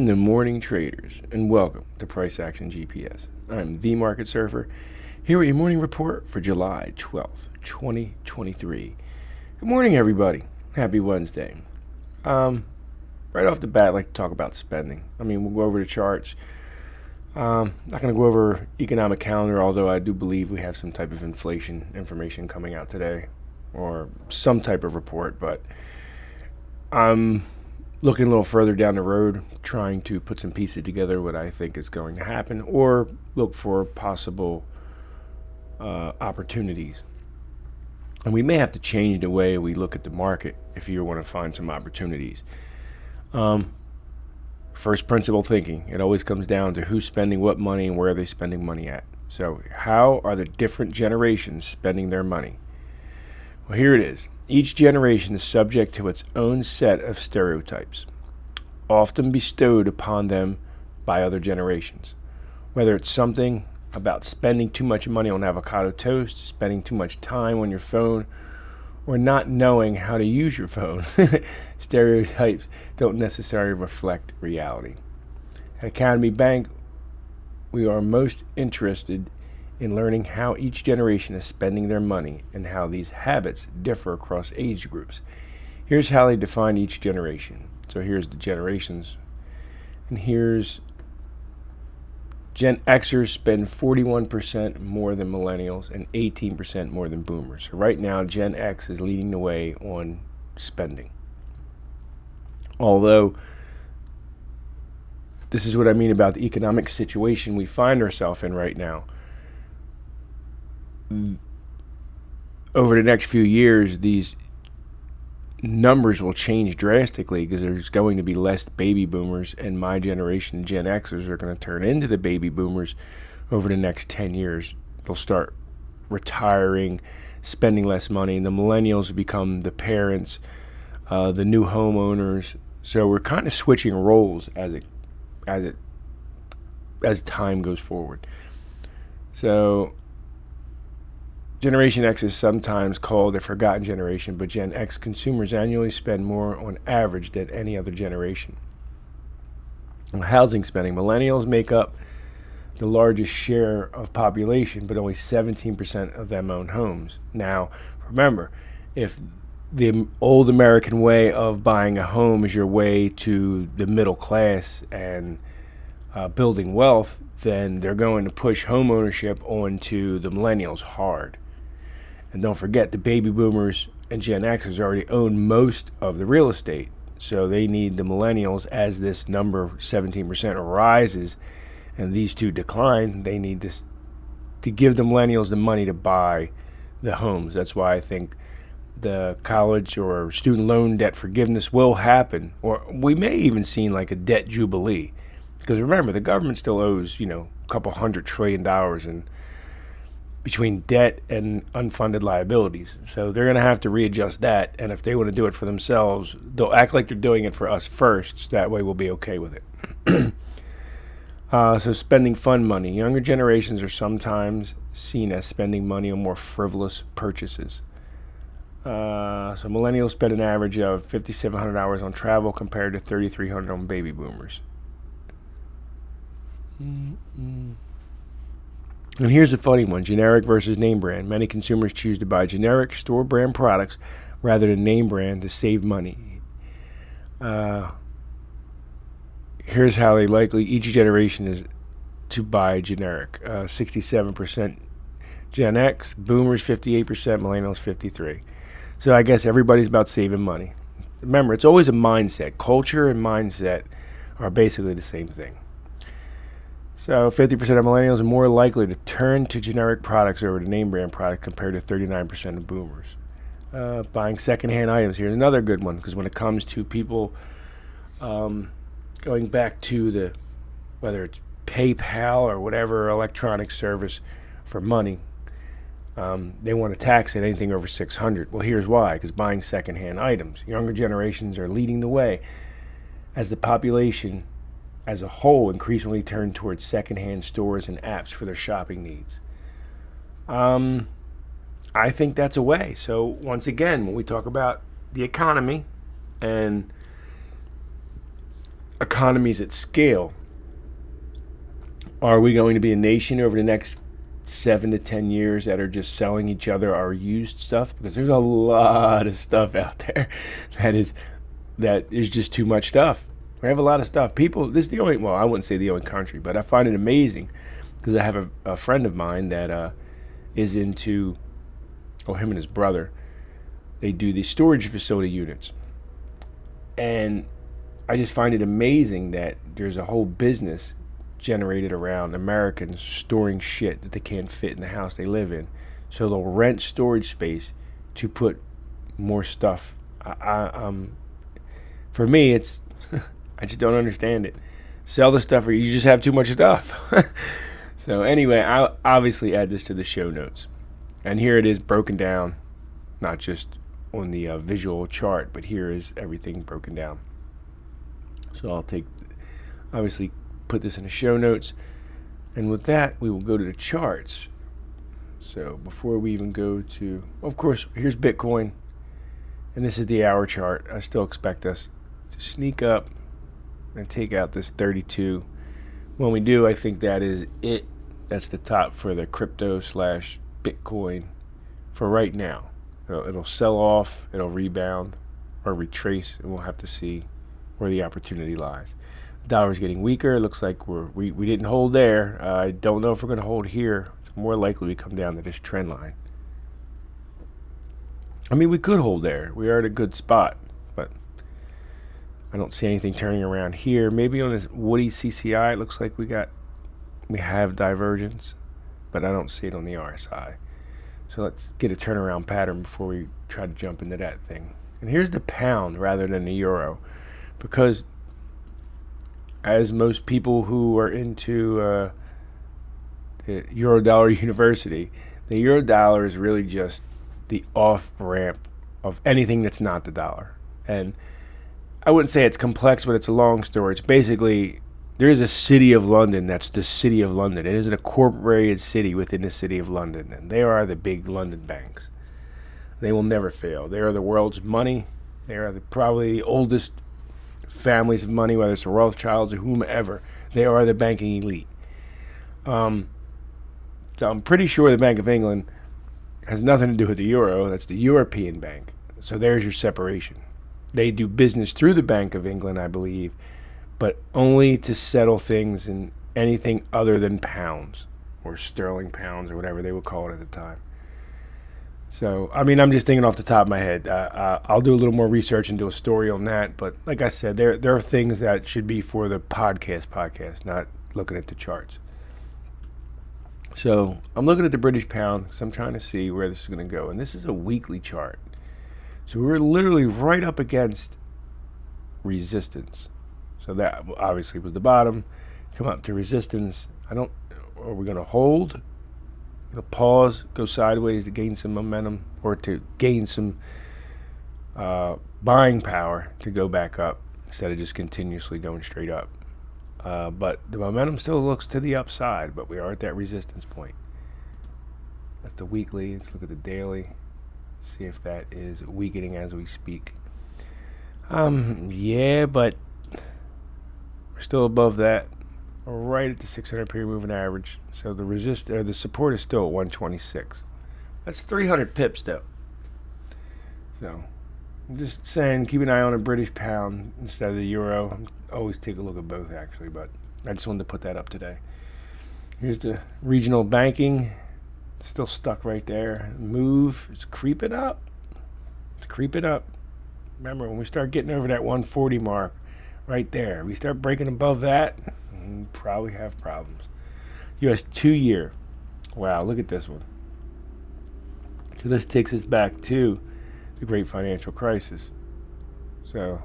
The morning traders, and welcome to Price Action GPS. I'm the Market Surfer, here with your morning report for July 12th, 2023. Good morning, everybody. Happy Wednesday. Right off the bat, I'd like to talk about spending. We'll go over the charts. Not going to go over economic calendar, although I do believe we have some type of inflation information coming out today, or some type of report, but I'm looking a little further down the road, trying to put some pieces together what I think is going to happen, or look for possible opportunities. And we may have to change the way we look at the market if you want to find some opportunities. First principle thinking, it always comes down to who's spending what money and where are they spending money at. So how are the different generations spending their money? Well, here it is. Each generation is subject to its own set of stereotypes, often bestowed upon them by other generations. Whether it's something about spending too much money on avocado toast, spending too much time on your phone, or not knowing how to use your phone, stereotypes don't necessarily reflect reality. At Academy Bank, we are most interested in learning how each generation is spending their money and how these habits differ across age groups. Here's how they define each generation. So here's the generations. And here's Gen Xers spend 41% more than millennials and 18% more than boomers. So right now, Gen X is leading the way on spending. Although, this is what I mean about the economic situation we find ourselves in right now. Over the next few years, these numbers will change drastically because there's going to be less baby boomers, and my generation, Gen Xers, are going to turn into the baby boomers over the next 10 years. They'll start retiring, spending less money, and the millennials will become the parents, the new homeowners. So we're kind of switching roles as time goes forward. So Generation X is sometimes called the forgotten generation, but Gen X consumers annually spend more on average than any other generation. Housing spending. Millennials make up the largest share of population, but only 17% of them own homes. Now, remember, if the old American way of buying a home is your way to the middle class and building wealth, then they're going to push home ownership onto the millennials hard. And don't forget, the baby boomers and Gen Xers already own most of the real estate. So they need the millennials, as this number 17% rises and these two decline, they need this to give the millennials the money to buy the homes. That's why I think the college or student loan debt forgiveness will happen, or we may even see like a debt jubilee. Because remember, the government still owes, a couple $100 trillion in between debt and unfunded liabilities. So they're going to have to readjust that. And if they want to do it for themselves, they'll act like they're doing it for us first. So that way we'll be okay with it. So spending fun money. Younger generations are sometimes seen as spending money on more frivolous purchases. So millennials spend an average of 5,700 hours on travel compared to 3,300 on baby boomers. And here's a funny one: generic versus name brand. Many consumers choose to buy generic store brand products rather than name brand to save money. Here's how they likely each generation is to buy generic. 67% Gen X, boomers 58%, millennials 53%. So I guess everybody's about saving money. Remember, it's always a mindset. Culture and mindset are basically the same thing. So 50% of millennials are more likely to turn to generic products over to name brand products compared to 39% of boomers. Buying secondhand items. Here's another good one, because when it comes to people going back to whether it's PayPal or whatever electronic service for money, they want to tax it anything over $600. Well, here's why: because buying secondhand items. Younger generations are leading the way as the population as a whole increasingly turn towards secondhand stores and apps for their shopping needs. I think that's a way. So once again, when we talk about the economy and economies at scale. Are we going to be a nation over the next 7 to 10 years that are just selling each other our used stuff? Because there's a lot of stuff out there that is just too much stuff. We have a lot of stuff. People, this is the only, well, I wouldn't say the only country, but I find it amazing because I have a friend of mine that is into, him and his brother, they do these storage facility units. And I just find it amazing that there's a whole business generated around Americans storing shit that they can't fit in the house they live in. So they'll rent storage space to put more stuff. For me, it's I just don't understand it. Sell the stuff or you just have too much stuff. So anyway, I'll obviously add this to the show notes. And here it is broken down, not just on the visual chart, but here is everything broken down. So I'll obviously put this in the show notes. And with that, we will go to the charts. So before we even go to, of course, here's Bitcoin. And this is the hour chart. I still expect us to sneak up and take out this 32. When we do, I think that is it. That's the top for the crypto / Bitcoin for right now. It'll sell off, it'll rebound or retrace, and we'll have to see where the opportunity lies. The dollar's getting weaker. It looks like we didn't hold there. I don't know if we're going to hold here. It's more likely we come down to this trend line. I mean, we could hold there. We are at a good spot, but I don't see anything turning around here. Maybe on this Woody CCI, it looks like we have divergence, but I don't see it on the RSI. So let's get a turnaround pattern before we try to jump into that thing. And here's the pound rather than the euro, because as most people who are into the Eurodollar University, the Eurodollar is really just the off-ramp of anything that's not the dollar. And I wouldn't say it's complex, but it's a long story. It's basically, there is a city of London that's the city of London. It is an incorporated city within the city of London, and they are the big London banks. They will never fail. They are the world's money. They are probably the oldest families of money, whether it's the Rothschilds or whomever. They are the banking elite. So I'm pretty sure the Bank of England has nothing to do with the euro. That's the European bank. So there's your separation. They do business through the Bank of England, I believe, but only to settle things in anything other than pounds or sterling pounds or whatever they would call it at the time. So, I mean, I'm just thinking off the top of my head. I'll do a little more research and do a story on that. But like I said, there are things that should be for the podcast, not looking at the charts. So I'm looking at the British pound because I'm trying to see where this is going to go. And this is a weekly chart. So we're literally right up against resistance. So that obviously was the bottom. Come up to resistance. Are we going to hold? Going to pause, go sideways to gain some momentum or to gain some buying power to go back up instead of just continuously going straight up. But the momentum still looks to the upside, but we are at that resistance point. That's the weekly. Let's look at the daily. See if that is weakening as we speak. Yeah, but we're still above that. We're right at the 600 period moving average. So the support is still at 126. That's 300 pips though. So I'm just saying, keep an eye on a British pound instead of the euro. I always take a look at both actually, but I just wanted to put that up today. Here's the regional banking. Still stuck right there. Move. It's creeping up. Remember, when we start getting over that 140 mark, right there, we start breaking above that, we probably have problems. US 2-year. Wow, look at this one. So this takes us back to the Great Financial Crisis. So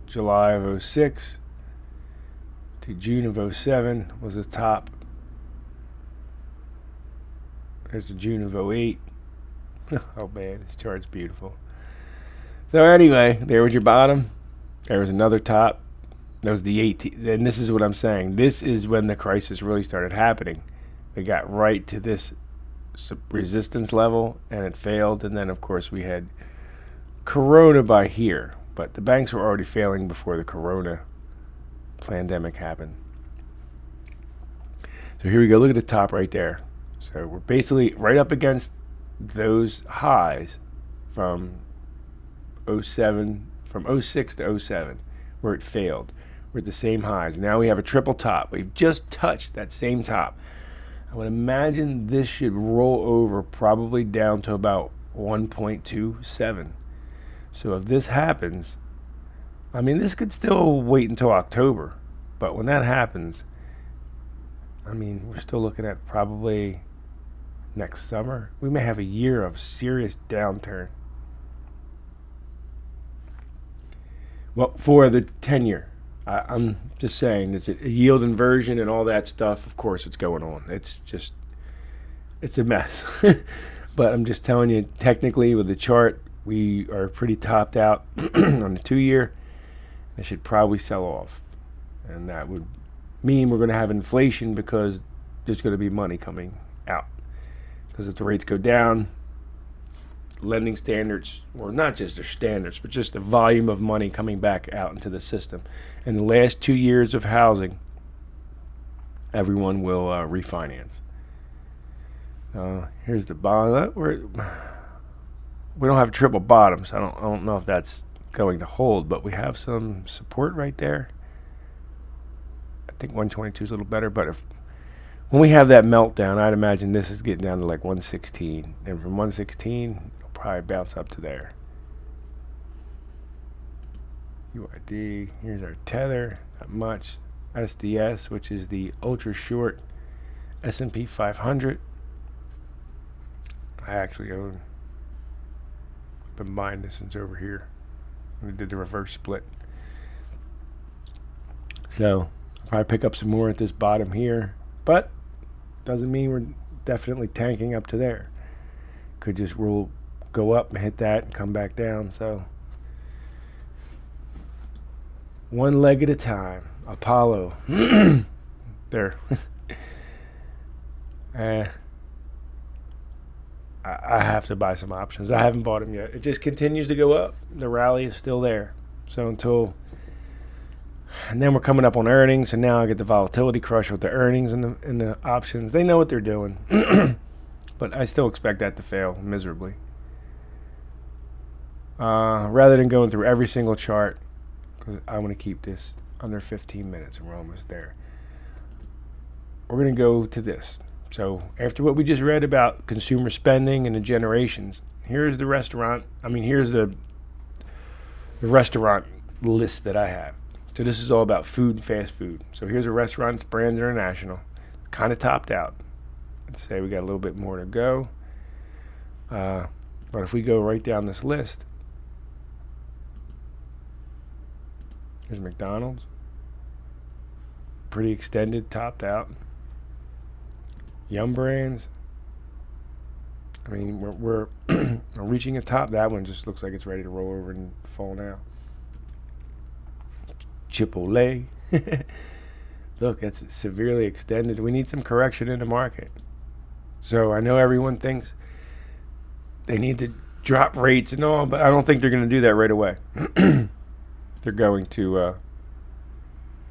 July of 06 to June of 07 was the top. There's the June of 08. Oh man, this chart's beautiful. So anyway, there was your bottom. There was another top. That was the 18. And this is what I'm saying. This is when the crisis really started happening. They got right to this resistance level and it failed. And then, of course, we had Corona by here. But the banks were already failing before the Corona pandemic happened. So here we go. Look at the top right there. So we're basically right up against those highs from from 06 to 07, where it failed. We're at the same highs. Now we have a triple top. We've just touched that same top. I would imagine this should roll over probably down to about 1.27. So if this happens, I mean, this could still wait until October, but when that happens, I mean, we're still looking at probably next summer. We may have a year of serious downturn. Well, for the 10-year, I'm just saying, it's a yield inversion and all that stuff. Of course, it's going on. It's a mess. But I'm just telling you, technically, with the chart, we are pretty topped out on the 2-year. It should probably sell off. And that would mean we're going to have inflation because there's going to be money coming out. Because if the rates go down, lending standards, or not just their standards, but just the volume of money coming back out into the system. In the last 2 years of housing, everyone will refinance. Here's the bottom. We don't have triple bottoms. I don't know if that's going to hold, but we have some support right there. I think 122 is a little better, but when we have that meltdown, I'd imagine this is getting down to like 116, and from 116, it'll probably bounce up to there. UID, here's our tether, not much. SDS, which is the ultra short S&P 500. I actually own. Been buying this since over here. We did the reverse split. So I'll probably pick up some more at this bottom here, but doesn't mean we're definitely tanking up to there. Could just go up and hit that and come back down. So one leg at a time. Apollo. There. I have to buy some options. I haven't bought them yet. It just continues to go up. The rally is still there. So and then we're coming up on earnings, and now I get the volatility crush with the earnings and the options. They know what they're doing, but I still expect that to fail miserably. Rather than going through every single chart, because I want to keep this under 15 minutes, and we're almost there. We're going to go to this. So after what we just read about consumer spending and the generations, here's the restaurant. Here's the restaurant list that I have. So this is all about food and fast food. So here's a restaurant. It's Brands International. Kind of topped out. Let's say we got a little bit more to go. But if we go right down this list, here's McDonald's. Pretty extended, topped out. Yum Brands. We're reaching a top. That one just looks like it's ready to roll over and fall now. Chipotle. Look, that's severely extended. We need some correction in the market. So I know everyone thinks they need to drop rates and all, but I don't think they're going to do that right away. They're going to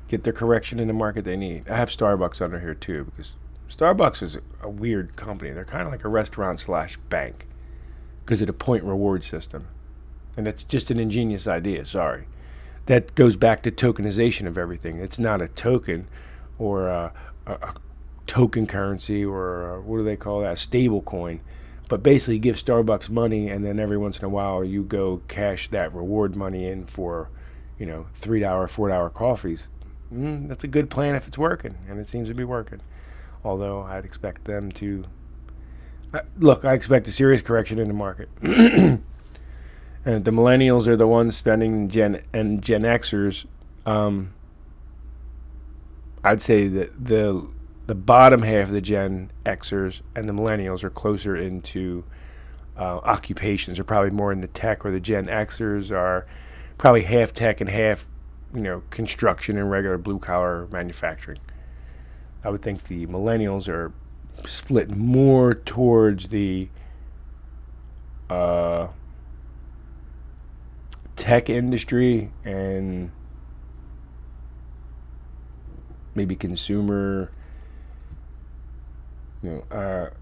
get the correction in the market they need. I have Starbucks under here too, because Starbucks is a weird company. They're kind of like a restaurant/bank because of the point reward system. And it's just an ingenious idea, sorry. That goes back to tokenization of everything. It's not a token or a token currency or what do they call that? A stable coin. But basically you give Starbucks money, and then every once in a while you go cash that reward money in for, $3, $4 coffees. That's a good plan if it's working, and it seems to be working. Although I'd expect them to... I expect a serious correction in the market. And the millennials are the ones spending, Gen Xers. I'd say that the bottom half of the Gen Xers and the millennials are closer into occupations. They're probably more in the tech, or the Gen Xers are probably half tech and half, construction and regular blue-collar manufacturing. I would think the millennials are split more towards the tech industry and maybe consumer, they're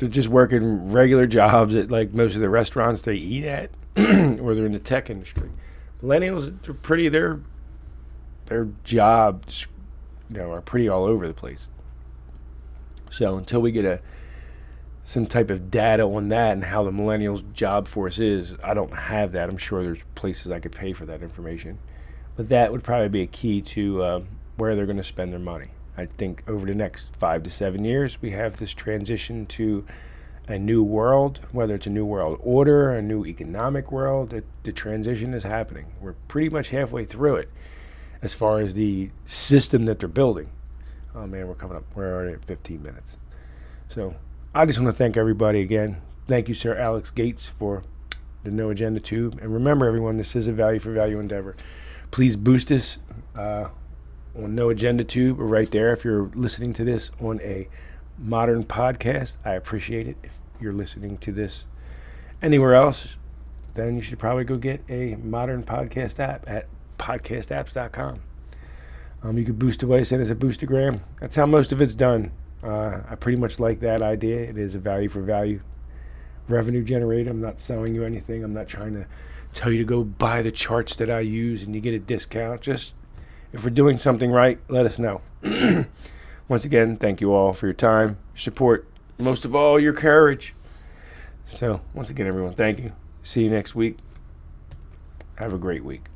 just working regular jobs at like most of the restaurants they eat at, or they're in the tech industry. Millennials, they're pretty, their jobs, are pretty all over the place. So until we get some type of data on that and how the millennials' job force is, I don't have that. I'm sure there's places I could pay for that information, but that would probably be a key to where they're going to spend their money. I think over the next 5 to 7 years, we have this transition to a new world, whether it's a new world order, a new economic world. The transition is happening. We're pretty much halfway through it as far as the system that they're building. Oh man, we're already at 15 minutes. So I just want to thank everybody again. Thank you, Sir Alex Gates, for the No Agenda Tube. And remember, everyone, this is a value for value endeavor. Please boost us on No Agenda Tube right there. If you're listening to this on a modern podcast, I appreciate it. If you're listening to this anywhere else, then you should probably go get a modern podcast app at podcastapps.com. You could boost away, send us a boostagram. That's how most of it's done. I pretty much like that idea. It is a value for value revenue generator. I'm not selling you anything. I'm not trying to tell you to go buy the charts that I use and you get a discount. Just if we're doing something right, let us know. Once again, thank you all for your time, your support, most of all, your courage. So once again, everyone, thank you. See you next week. Have a great week.